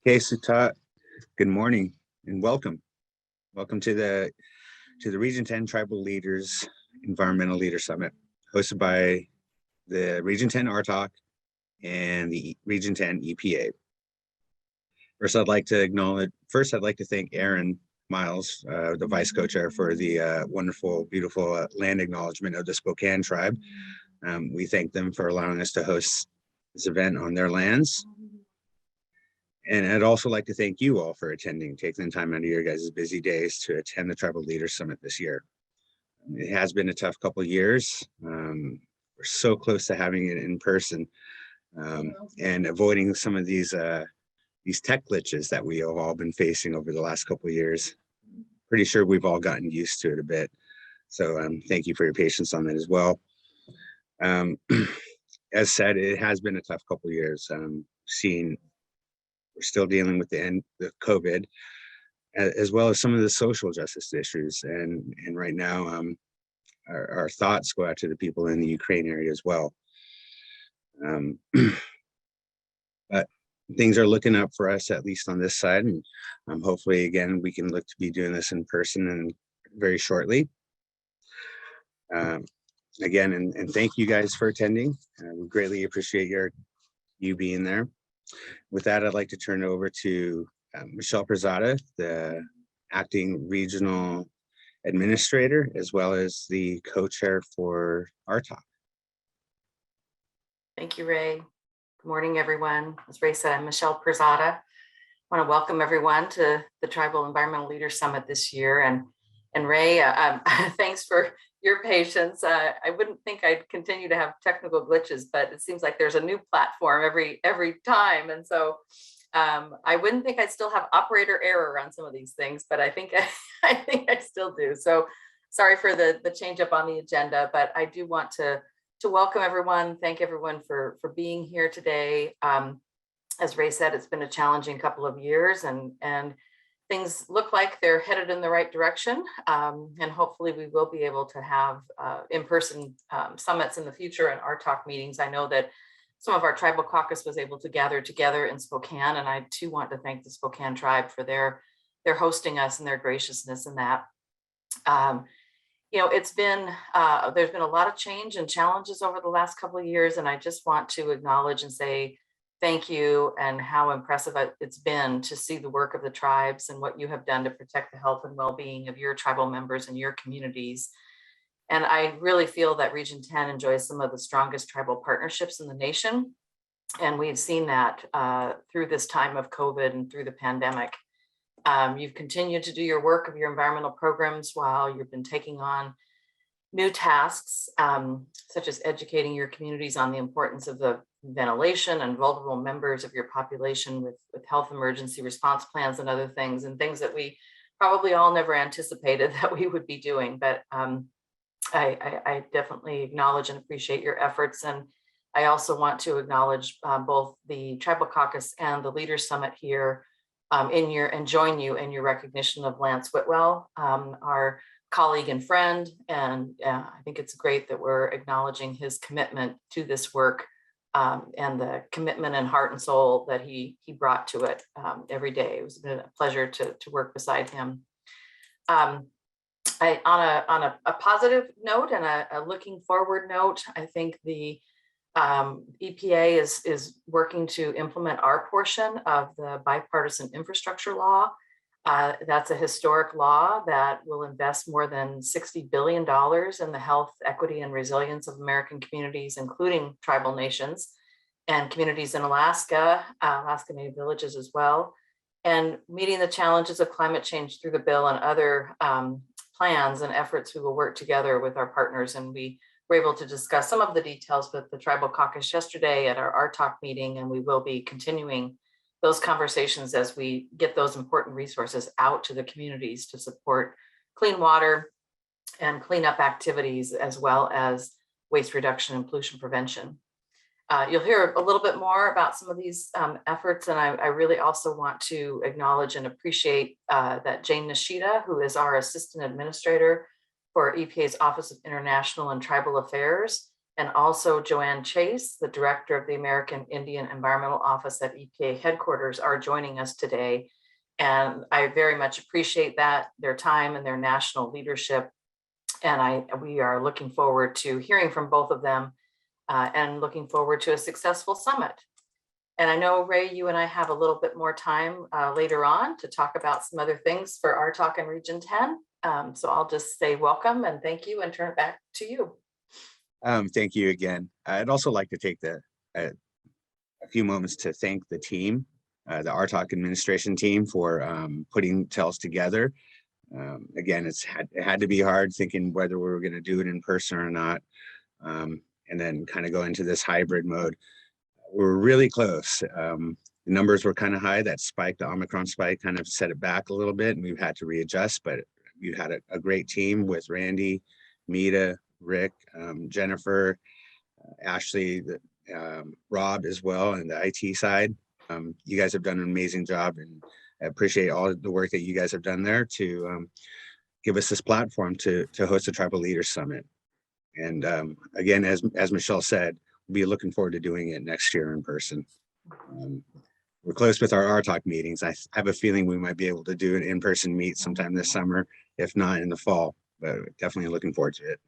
Okay, Sutta, good morning and welcome. Welcome to the Region 10 Tribal Leaders Environmental Leader Summit, hosted by the Region 10 RTOC and the Region 10 EPA. First, I'd like to thank Aaron Miles, the Vice Co-Chair, for the wonderful, beautiful land acknowledgement of the Spokane tribe. We thank them for allowing us to host this event on their lands. And I'd also like to thank you all for attending, taking the time out of your guys' busy days to attend the Tribal Leaders Summit this year. It has been a tough couple of years. We're so close to having it in person and avoiding some of these tech glitches that we have all been facing over the last couple of years. Pretty sure we've all gotten used to it a bit. So thank you for your patience on that as well. As said, it has been a tough couple of years. We're still dealing with the end of COVID, as well as some of the social justice issues. And right now, our thoughts go out to the people in the Ukraine area as well. But things are looking up for us, at least on this side. And hopefully, again, we can look to be doing this in person and very shortly. Again, and thank you guys for attending. We greatly appreciate you being there. With that, I'd like to turn it over to Michelle Prusada, the acting regional administrator, as well as the co-chair for RTOC. Thank you, Ray. Good morning, everyone. As Ray said, I'm Michelle Prusada. I want to welcome everyone to the Tribal Environmental Leaders Summit this year. And Ray, thanks for your patience. I wouldn't think I'd continue to have technical glitches, but it seems like there's a new platform every time. And so I wouldn't think I'd still have operator error on some of these things, but I think I still do. So sorry for the change up on the agenda, but I do want to welcome everyone, thank everyone for being here today. As Ray said, it's been a challenging couple of years and things look like they're headed in the right direction. And hopefully we will be able to have in-person summits in the future and RTOC meetings. I know that some of our tribal caucus was able to gather together in Spokane, and I too want to thank the Spokane tribe for their hosting us and their graciousness in that. It's been, there's been a lot of change and challenges over the last couple of years, and I just want to acknowledge and say thank you and how impressive it's been to see the work of the tribes and what you have done to protect the health and well-being of your tribal members and your communities. And I really feel that Region 10 enjoys some of the strongest tribal partnerships in the nation. And we've seen that through this time of COVID and through the pandemic. You've continued to do your work of your environmental programs while you've been taking on new tasks, such as educating your communities on the importance of the ventilation and vulnerable members of your population with health emergency response plans and other things that we probably all never anticipated that we would be doing. But I definitely acknowledge and appreciate your efforts. And I also want to acknowledge both the Tribal Caucus and the Leaders Summit here and join you in your recognition of Lance Whitwell, our colleague and friend. And I think it's great that we're acknowledging his commitment to this work and the commitment and heart and soul that he brought to it every day. It was been a pleasure to work beside him. On a positive note and a looking forward note, I think the EPA is working to implement our portion of the Bipartisan Infrastructure Law. That's a historic law that will invest more than $60 billion in the health, equity, and resilience of American communities, including tribal nations and communities in Alaska, Alaska Native villages as well, and meeting the challenges of climate change through the bill and other plans and efforts. We will work together with our partners, and we were able to discuss some of the details with the Tribal Caucus yesterday at our RTOC meeting, and we will be continuing those conversations as we get those important resources out to the communities to support clean water and cleanup activities, as well as waste reduction and pollution prevention. You'll hear a little bit more about some of these efforts, and I really also want to acknowledge and appreciate that Jane Nishida, who is our Assistant Administrator for EPA's Office of International and Tribal Affairs, And also Joanne Chase, the director of the American Indian Environmental Office at EPA headquarters, are joining us today. And I very much appreciate that, their time and their national leadership. And we are looking forward to hearing from both of them and looking forward to a successful summit. And I know, Ray, you and I have a little bit more time later on to talk about some other things for our talk in Region 10. So I'll just say welcome and thank you and turn it back to you. Thank you again. I'd also like to take a few moments to thank the team, the RTOC administration team, for putting TELS together. Again, it had to be hard thinking whether we were going to do it in person or not, and then kind of go into this hybrid mode. We're really close. The numbers were kind of high. That spike, the Omicron spike, kind of set it back a little bit, and we've had to readjust. But you had a great team with Randy, Mita, Rick, Jennifer, Ashley, Rob as well, and the IT side. You guys have done an amazing job, and I appreciate all the work that you guys have done there to give us this platform to host the Tribal Leaders Summit. And again, as Michelle said, we'll be looking forward to doing it next year in person. We're close with our RTOC meetings. I have a feeling we might be able to do an in-person meet sometime this summer, if not in the fall, but definitely looking forward to it.